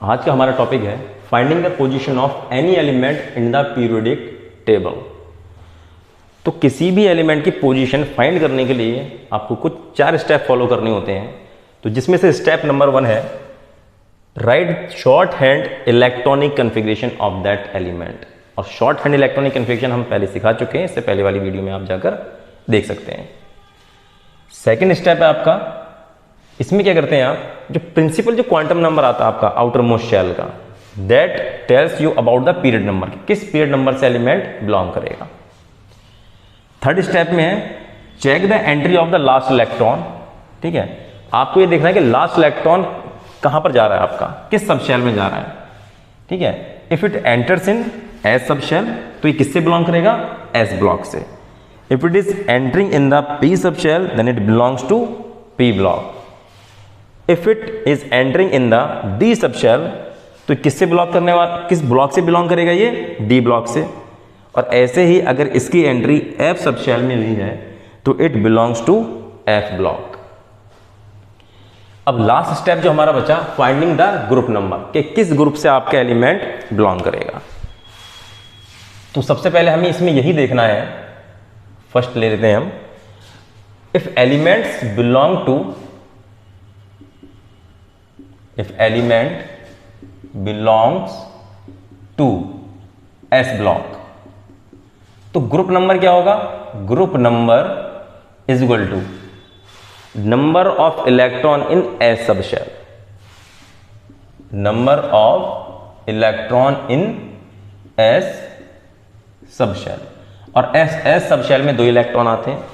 आज का हमारा टॉपिक है finding the position of any element in the periodic table. तो किसी भी एलिमेंट की पोजीशन फाइंड करने के लिए आपको कुछ 4 स्टेप फॉलो करने होते हैं। तो जिसमें से स्टेप नंबर 1 है right short hand electronic configuration of that element. और शॉर्ट हैंड इलेक्ट्रॉनिक कन्फिग्रेशन हम पहले सिखा चुके हैं, इससे पहले वाली वीडियो में आप जाकर देख सकते हैं। सेकेंड स्टेप है आपका, इसमें क्या करते हैं आप, जो प्रिंसिपल जो क्वांटम नंबर आता है आपका आउटर मोस्ट शेल का, that tells you about the period number, किस पीरियड नंबर से एलिमेंट बिलोंग करेगा। थर्ड स्टेप में है check the entry of the last electron. ठीक है, आपको ये देखना है कि लास्ट इलेक्ट्रॉन कहां पर जा रहा है, आपका किस सब शेल में जा रहा है। ठीक है, if it enters in s sub shell तो ये किससे बिलोंग करेगा, एस ब्लॉक से। If it is entering in the p sub shell then it belongs to p block. If it is entering in the d sub shell तो किससे belong करने वाला, किस ब्लॉक से बिलोंग करेगा, ये डी ब्लॉक से। और ऐसे ही अगर इसकी एंट्री एफ सब शेल में हुई है तो it belongs to f block. अब लास्ट स्टेप जो हमारा बचा, फाइंडिंग द ग्रुप नंबर, कि किस ग्रुप से आपका एलिमेंट बिलोंग करेगा। तो सबसे पहले हमें इसमें यही देखना है, फर्स्ट ले लेते हैं हम, if elements belong to, if element belongs to S block तो ग्रुप नंबर क्या होगा, group number is equal to number of electron in s sub shell, number of electron in s sub shell. और s sub shell में 2 electron आते हैं।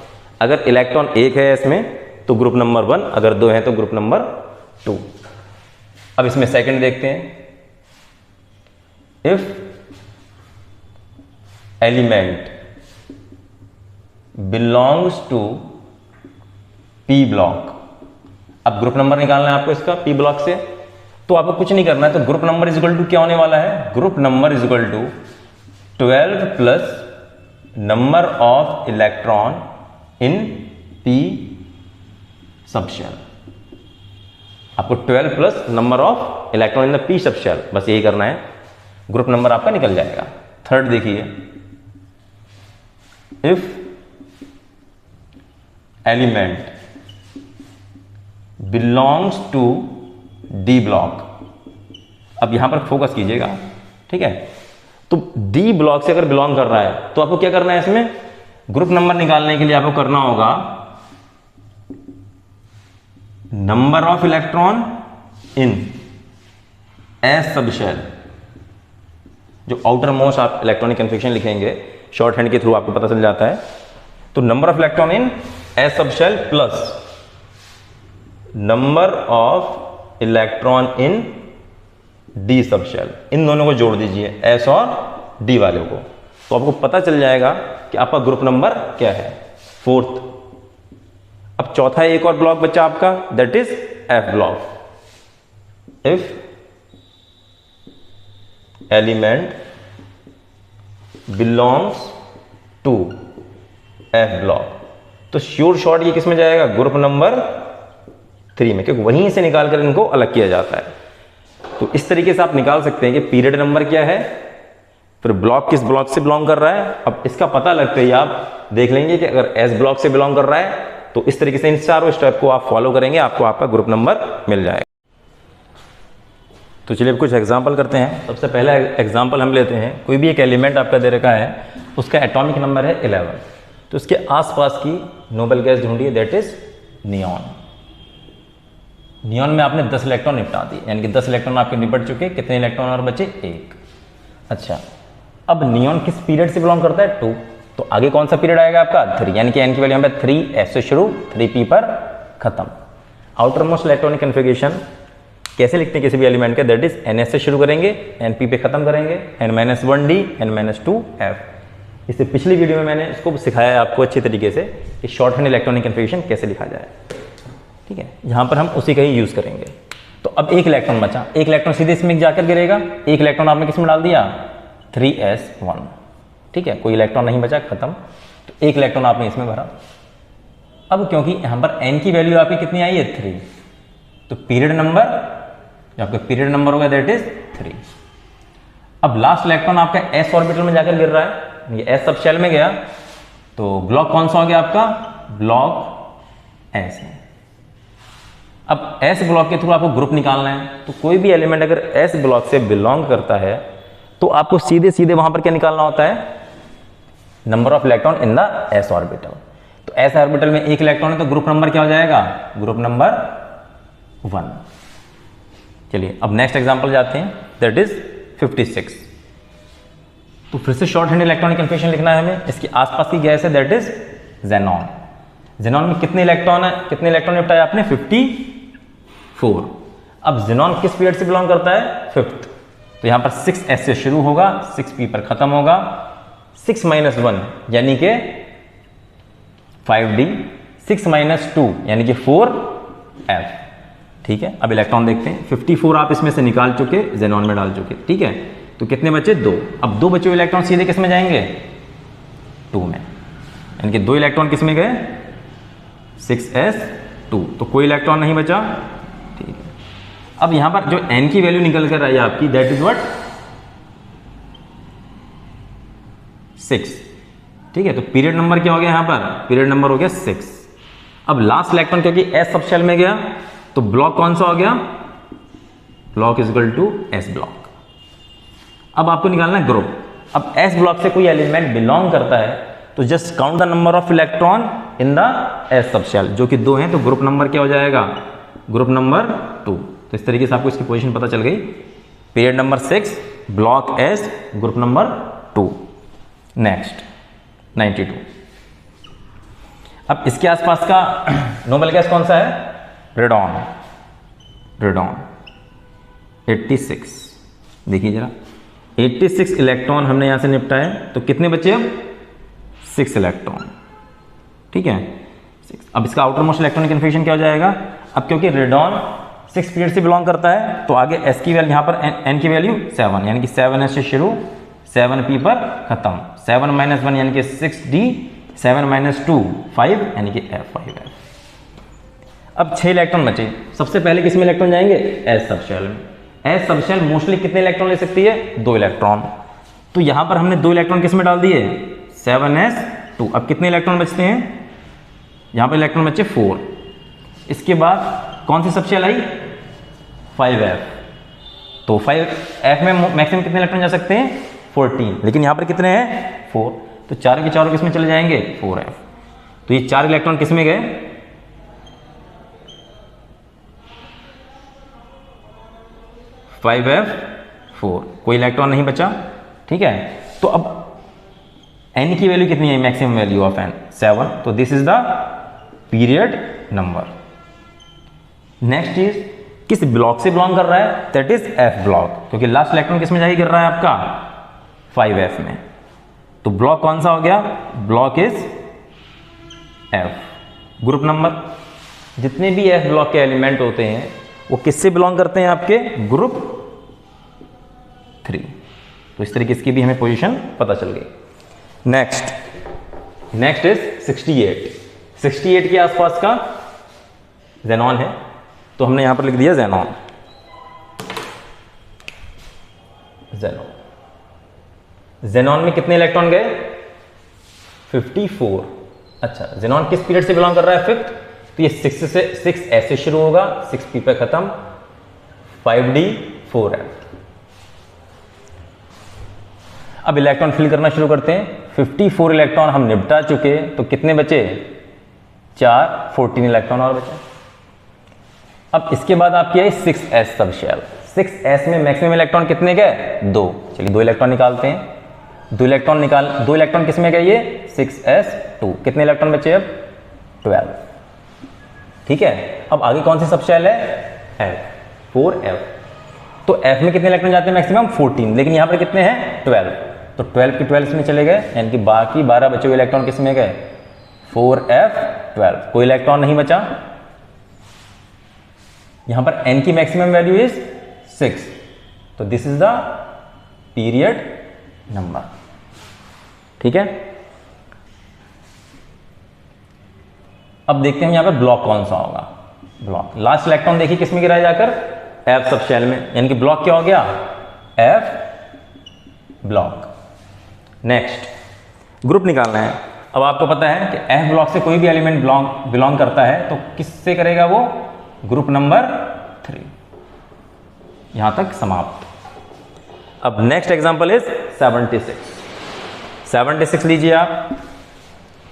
अगर electron 1 है S में तो ग्रुप नंबर 1, अगर 2 है तो ग्रुप नंबर 2। अब इसमें सेकंड देखते हैं, if element belongs to p block. अब ग्रुप नंबर निकालना है आपको इसका पी ब्लॉक से, तो आपको कुछ नहीं करना है। तो group number is equal to क्या होने वाला है, group number is equal to 12 plus number of electron in p sub shell. आपको 12 plus number of electron in the p sub shell, बस यही करना है, ग्रुप नंबर आपका निकल जाएगा। थर्ड देखिए, if element belongs to d block. अब यहां पर फोकस कीजिएगा, ठीक है। तो डी ब्लॉक से अगर बिलोंग कर रहा है तो आपको क्या करना है, इसमें ग्रुप नंबर निकालने के लिए आपको करना होगा number of electron in s sub shell. जो आउटर मोस्ट आप इलेक्ट्रॉनिक कन्फिग्रेशन लिखेंगे शॉर्ट हैंड के थ्रू आपको पता चल जाता है। तो number of electron in s sub shell plus number of electron in d sub shell, इन दोनों को जोड़ दीजिए, एस और डी वाले को, तो आपको पता चल जाएगा कि आपका ग्रुप नंबर क्या है, 4th। अब चौथा एक और ब्लॉक बचा आपका, that is f block. If element belongs to f block तो श्योर शॉर्ट ये किस में जाएगा, ग्रुप नंबर 3 में, क्योंकि वहीं से निकाल कर इनको अलग किया जाता है। तो इस तरीके से आप निकाल सकते हैं कि पीरियड नंबर क्या है, फिर ब्लॉक किस ब्लॉक से बिलोंग कर रहा है। अब इसका पता लगते ही आप देख लेंगे कि अगर एस ब्लॉक से बिलोंग कर रहा है तो इस तरीके से इन चारों स्टेप को आप फॉलो करेंगे, आपको आपका ग्रुप नंबर मिल जाएगा। तो चलिए अब कुछ एग्जांपल करते हैं। सबसे पहला एग्जांपल हम लेते हैं, कोई भी एक एलिमेंट आपका दे रखा है, उसका एटॉमिक नंबर है 11, तो उसके आसपास की नोबल गैस ढूंढिए, दैट इज नियॉन। नियॉन में आपने 10 इलेक्ट्रॉन निपटा दिए, यानी कि 10 इलेक्ट्रॉन आपके निपट चुके, कितने इलेक्ट्रॉन और बचे, 1। अच्छा, अब नियॉन किस पीरियड से बिलोंग करता है, 2, तो आगे कौन सा पीरियड आएगा आपका, 3, यानी कि एन की वैल्यू यहाँ पे 3 से शुरू 3p पर खत्म। आउटर मोस्ट इलेक्ट्रॉनिक कन्फिग्रेशन कैसे लिखते हैं किसी भी एलिमेंट के, दैट इज ns से शुरू करेंगे, np पे खत्म करेंगे, n-1d n-2f। इससे पिछली वीडियो में मैंने इसको सिखाया है आपको अच्छी तरीके से कि शॉर्ट हैंड इलेक्ट्रॉनिक कन्फिग्रेशन कैसे लिखा जाए। ठीक है, यहां पर हम उसी का ही यूज करेंगे। तो अब 1 इलेक्ट्रॉन बचा, 1 इलेक्ट्रॉन सीधे इसमें जाकर गिरेगा, 1 इलेक्ट्रॉन आपने किस में डाल दिया, 3s1। ठीक है, कोई इलेक्ट्रॉन नहीं बचा, खत्म। तो 1 इलेक्ट्रॉन आपने इसमें भरा। अब क्योंकि यहां पर n की वैल्यू आपकी कितनी आई है, 3, तो पीरियड नंबर जो आपका पीरियड नंबर होगा दैट इज 3। अब लास्ट इलेक्ट्रॉन आपका एस ऑर्बिटल में जाकर गिर रहा है, ये एस सब शेल में गया, तो ब्लॉक कौन सा हो गया आपका, ब्लॉक एस है। अब एस ब्लॉक के थ्रू आपको ग्रुप निकालना है, तो कोई भी एलिमेंट अगर एस ब्लॉक से बिलोंग करता है तो आपको सीधे सीधे वहां पर क्या निकालना होता है, number of electron in the S orbital. तो एस ऑर्बिटल में एक इलेक्ट्रॉन है तो ग्रुप नंबर क्या हो जाएगा, ग्रुप नंबर 1। चलिए अब नेक्स्ट एग्जांपल जाते हैं, दैट इज 56। तो फिर से शॉर्ट हैंड इलेक्ट्रॉनिक कन्फिग्रेशन लिखना है हमें। इसके आसपास की गैस है दैट इज ज़ेनॉन। ज़ेनॉन में कितने इलेक्ट्रॉन है, कितने इलेक्ट्रॉन निपटाया आपने, 54। अब ज़ेनॉन किस पीरियड से बिलोंग करता है, 5th। तो यहां पर 6s से शुरू होगा, 6p पर खत्म होगा, 6 - 1 यानी कि 5d, 6 - 2 यानी कि 4f। ठीक है, अब इलेक्ट्रॉन देखते हैं। 54 आप इसमें से निकाल चुके, ज़ेनॉन में डाल चुके, ठीक है। तो कितने बचे, 2। अब 2 बचे हुए इलेक्ट्रॉन सीधे किस में जाएंगे, 2 में, यानी कि 2 इलेक्ट्रॉन किस में गए, 6s2। तो कोई इलेक्ट्रॉन नहीं बचा, ठीक है। अब यहां पर जो n की वैल्यू निकल कर आई आपकी, दैट इज व्हाट, 6। ठीक है, तो पीरियड नंबर क्या हो गया यहां पर, पीरियड नंबर हो गया 6। अब लास्ट इलेक्ट्रॉन क्योंकि s सब शेल में गया, तो ब्लॉक कौन सा हो गया, block is equal to s block. अब आपको निकालना है ग्रुप। अब एस ब्लॉक से कोई एलिमेंट बिलोंग करता है तो just count the number of electron in the s sub shell, जो कि 2 हैं, तो ग्रुप नंबर क्या हो जाएगा, ग्रुप नंबर 2। तो इस तरीके से आपको इसकी पोजीशन पता चल गई, period number 6, block S, group number 2। Next 92। अब इसके आसपास का नोबेल गैस कौन सा है, रेडॉन। रेडॉन 86। देखिए जरा, 86 इलेक्ट्रॉन हमने यहां से निपटाए, तो कितने बचे अब, 6 इलेक्ट्रॉन, ठीक है, 6। अब इसका आउटर मोस्ट इलेक्ट्रॉनिक कन्फिग्रेशन क्या हो जाएगा, अब क्योंकि रेडॉन 6 पीरियड से बिलोंग करता है, तो आगे एस की वैल्यू, यहां पर एन की वैल्यू 7, यानी कि 7s से शुरू, 7p पर खत्म, 7 - 1 यानी कि 6d, 7 - 2 5 यानी कि f5f। अब 6 इलेक्ट्रॉन बचे, सबसे पहले किस में इलेक्ट्रॉन जाएंगे, एस सब शेल में। एस सब शेल मोस्टली कितने इलेक्ट्रॉन ले सकती है, 2 इलेक्ट्रॉन। तो यहां पर हमने 2 इलेक्ट्रॉन किस में डाल दिए, 7s2। अब कितने इलेक्ट्रॉन बचते हैं, यहां पर इलेक्ट्रॉन बचे 4। इसके बाद कौन सी सब शेल आई, 5f। तो 5f में मैक्सिमम कितने इलेक्ट्रॉन जा सकते हैं, 14, लेकिन यहां पर कितने हैं, 4। तो चारों के चारों किस में चले जाएंगे, 4f। तो ये 4 इलेक्ट्रॉन किस में गए, 5f4, कोई इलेक्ट्रॉन नहीं बचा, ठीक है। तो अब n की वैल्यू कितनी है, मैक्सिमम वैल्यू ऑफ n 7, तो this is the period number. Next is किस ब्लॉक से बिलोंग कर रहा है, दैट इज f ब्लॉक, क्योंकि लास्ट इलेक्ट्रॉन किस में जाके गिर रहा है आपका, 5f में। तो ब्लॉक कौन सा हो गया, block is f। Group number, जितने भी f ब्लॉक के एलिमेंट होते हैं वो किससे बिलोंग करते हैं, आपके ग्रुप 3। तो इस तरीके की भी हमें पोजीशन पता चल गई। नेक्स्ट इज 68 के आसपास का ज़ेनॉन है, तो हमने यहां पर लिख दिया ज़ेनॉन। ज़ेनॉन में कितने इलेक्ट्रॉन गए, 54। अच्छा, ज़ेनॉन किस पीरियड से बिलोंग कर रहा है, 5th। तो ये 6s से शुरू होगा, 6p पे खत्म, 5d 4f। अब इलेक्ट्रॉन फिल करना शुरू करते हैं। 54 इलेक्ट्रॉन हम निपटा चुके, तो कितने बचे, 4, 14 इलेक्ट्रॉन और बचे। अब इसके बाद आपकी आई 6s सब शेल। 6s में मैक्सिमम इलेक्ट्रॉन कितने गए, 2। चलिए 2 इलेक्ट्रॉन निकालते हैं। 2 इलेक्ट्रॉन किस में गए, ये 6s2। कितने इलेक्ट्रॉन बचे अब, 12, ठीक है। अब आगे कौन सी सब शेल है, f 4f। तो f में कितने इलेक्ट्रॉन जाते हैं मैक्सिमम, 14, लेकिन यहां पर कितने हैं, 12। तो 12 के 12 इसमें चले गए, यानी कि बाकी 12 बचे हुए इलेक्ट्रॉन किस में गए, 4f12। कोई इलेक्ट्रॉन नहीं बचा। यहां पर n की मैक्सिमम वैल्यू इज 6, तो this is the period number, ठीक है। अब देखते हैं यहां पर ब्लॉक कौन सा होगा। ब्लॉक लास्ट इलेक्ट्रॉन देखिए किसमें गिरा है जाकर, एफ सब शेल में, यानी कि ब्लॉक क्या हो गया, एफ ब्लॉक। नेक्स्ट ग्रुप निकालना है। अब आपको पता है कि एफ ब्लॉक से कोई भी एलिमेंट बिलोंग करता है तो किससे करेगा वो, ग्रुप नंबर 3। यहां तक समाप्त। अब नेक्स्ट एग्जांपल इज 76। 76 लीजिए आप।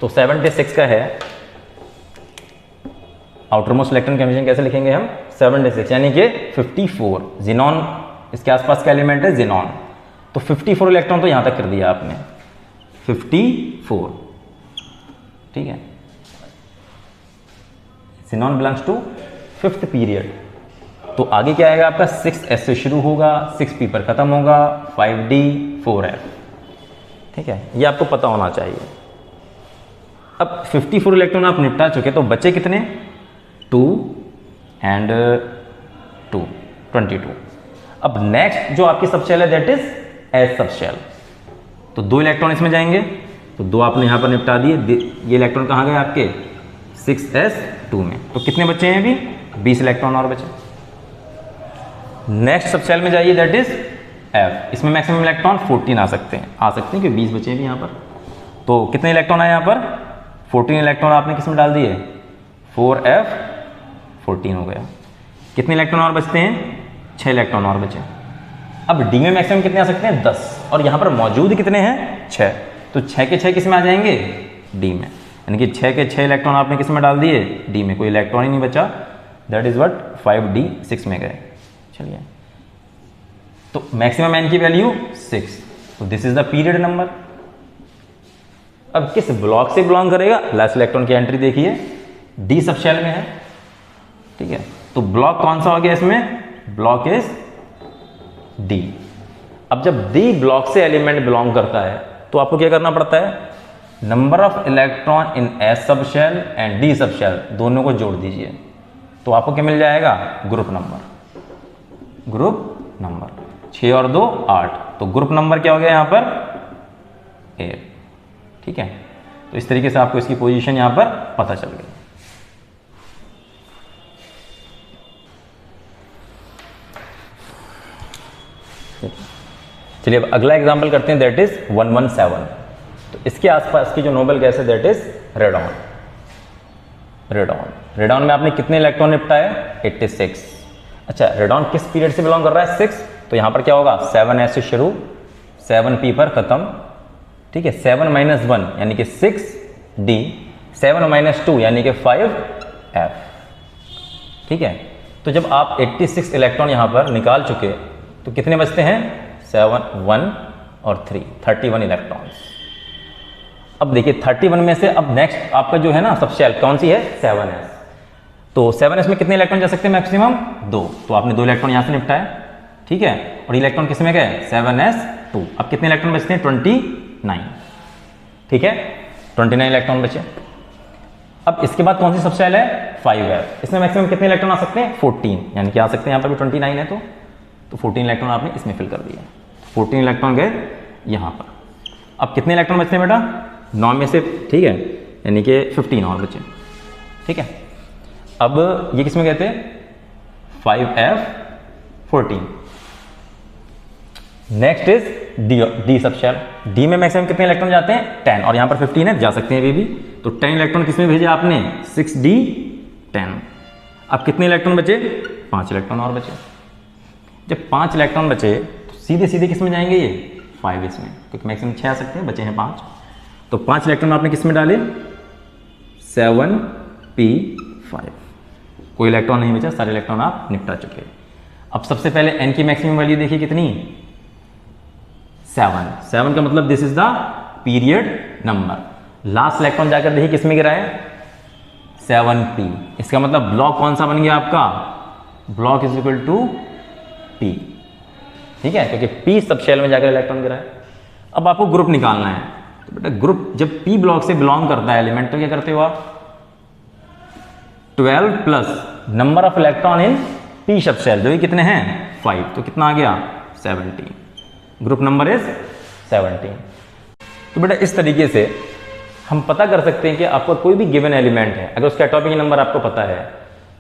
तो 76 का है आउटर मोस्ट इलेक्ट्रॉन कन्फर्मेशन कैसे लिखेंगे हम, 76 यानी कि 54। जिनॉन इसके आसपास का एलिमेंट है जिनॉन, तो 54 इलेक्ट्रॉन तो यहां तक कर दिया आपने, 54। ठीक है, xenon belongs to 5th period. तो आगे क्या आएगा आपका, 6s से शुरू होगा, 6p पर खत्म होगा, 5d 4f। ठीक है, ये आपको पता होना चाहिए। अब 54 इलेक्ट्रॉन आप निपटा चुके, तो बचे कितने, 2 एंड 2, 22। अब नेक्स्ट जो आपकी सबशेल है दैट इज एस सबशेल। तो 2 इलेक्ट्रॉन इसमें जाएंगे, तो 2 आपने यहां पर निपटा दिए। ये इलेक्ट्रॉन कहां गए आपके, 6s2 में। तो कितने बचे हैं अभी, 20 इलेक्ट्रॉन और बचे। नेक्स्ट सबशेल में जाइए दैट इज एफ। इसमें मैक्सिमम इलेक्ट्रॉन 14 आ सकते हैं क्योंकि 20 बचे हैं भी यहां पर। तो कितने इलेक्ट्रॉन आए यहां पर, 14 इलेक्ट्रॉन आपने किसमें डाल दिए, 4f 14 हो गया। कितने इलेक्ट्रॉन और बचते हैं, 6 इलेक्ट्रॉन और बचे। अब डी में मैक्सिमम कितने आ सकते हैं, 10, और यहां पर मौजूद कितने हैं, 6। तो 6 के 6 किस में आ जाएंगे, डी में, यानी कि 6 के 6 इलेक्ट्रॉन आपने किस में डाल दिए, डी में। कोई इलेक्ट्रॉन ही नहीं बचा, दैट इज व्हाट 5d 6 में गए। चलिए, तो मैक्सिमम एन की वैल्यू 6, तो this is the period number. अब किस ब्लॉक से बिलोंग करेगा, लास्ट इलेक्ट्रॉन की एंट्री देखिए, डी सबशेल में है। ठीक है, तो ब्लॉक कौन सा हो गया इसमें, ब्लॉक इज डी। अब जब डी ब्लॉक से एलिमेंट बिलोंग करता है तो आपको क्या करना पड़ता है, number of electron in S subshell and D subshell दोनों को जोड़ दीजिए, तो आपको क्या मिल जाएगा, ग्रुप नंबर। ग्रुप नंबर 6 और 2 8, तो ग्रुप नंबर क्या हो गया यहां पर, 8। ठीक है, तो इस तरीके से आपको इसकी पोजीशन यहां पर पता चल गई। चलिए अब अगला एग्जांपल करते हैं, दैट इज 117। तो इसके आसपास की जो नोबेल गैस है दैट इज रेडॉन। रेडॉन में आपने कितने इलेक्ट्रॉन निपटाए, 86। अच्छा, रेडॉन किस पीरियड से बिलोंग कर रहा है, 6। तो यहां पर क्या होगा, 7s से शुरू, 7p पर खत्म। ठीक है, 7 - 1 यानी कि 6d, 7 - 2 यानी कि 5f। ठीक है, तो जब आप 86 इलेक्ट्रॉन यहां पर निकाल चुके तो कितने बचते हैं, 7 1 और 3 31 इलेक्ट्रॉन्स। अब देखिए 31 में से अब नेक्स्ट आपका जो है ना सबशेल कौन सी है, 7s। तो 7s में कितने इलेक्ट्रॉन जा सकते हैं, मैक्सिमम 2। तो आपने 2 इलेक्ट्रॉन यहां से निपटाए। ठीक है, और इलेक्ट्रॉन किस में गए, 7s2। अब कितने इलेक्ट्रॉन बचते हैं, 29। ठीक है, 29 इलेक्ट्रॉन बचे। अब इसके बाद कौन सी सबशेल है, 5f। इसमें मैक्सिमम कितने इलेक्ट्रॉन आ सकते हैं, 14, यानी कि आ सकते हैं, यहां पर भी 29 है, तो 14 इलेक्ट्रॉन आपने इसमें फिल कर दिया। 14 इलेक्ट्रॉन गए यहां पर। अब कितने इलेक्ट्रॉन बचते हैं बेटा, 9 में से। ठीक है, यानी कि 15 और बचे। ठीक है, अब ये किस में गए थे, 5f 14। Next is D subshell. D में मैक्सिमम कितने इलेक्ट्रॉन जाते हैं, 10, और यहां पर 15 है, जा सकते हैं भी। तो 10 इलेक्ट्रॉन किस में भेजे आपने, 6d 10। अब कितने इलेक्ट्रॉन बचे, 5 इलेक्ट्रॉन और बचे। जब 5 इलेक्ट्रॉन बचे तो सीधे सीधे किस में जाएंगे, ये 5 इसमें, क्योंकि मैक्सिमम 6 आ सकते हैं, बचे हैं 5। तो 5 इलेक्ट्रॉन आपने किस में डाले, 7p5। कोई इलेक्ट्रॉन नहीं बचा, सारे इलेक्ट्रॉन आप निपटा चुके। अब सबसे पहले एन की मैक्सिमम वैल्यू देखिए कितनी, 7 का मतलब this is the period number. Last electron जाकर देखिए किस में गिरा है, 7p। इसका मतलब ब्लॉक कौन सा बन गया आपका, block is equal to p। ठीक है, क्योंकि p सबशेल में जाकर इलेक्ट्रॉन गिरा है। अब आपको ग्रुप निकालना है, तो बेटा ग्रुप जब p ब्लॉक से बिलोंग करता है एलिमेंट, तो क्या करते हो आप, 12 plus number of electron in p subshell, जो ये कितने हैं, 5, तो कितना आ गया, 17। Group number is 17। तो बेटा इस तरीके से हम पता कर सकते हैं कि आपको कोई भी गिवन एलिमेंट है, अगर उसका एटॉमिक नंबर आपको पता है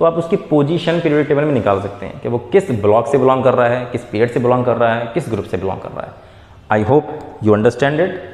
तो आप उसकी पोजीशन पीरियोडिक टेबल में निकाल सकते हैं कि वो किस ब्लॉक से बिलोंग कर रहा है, किस पीरियड से बिलोंग कर रहा है, किस ग्रुप से बिलोंग कर रहा है। I hope you understand it.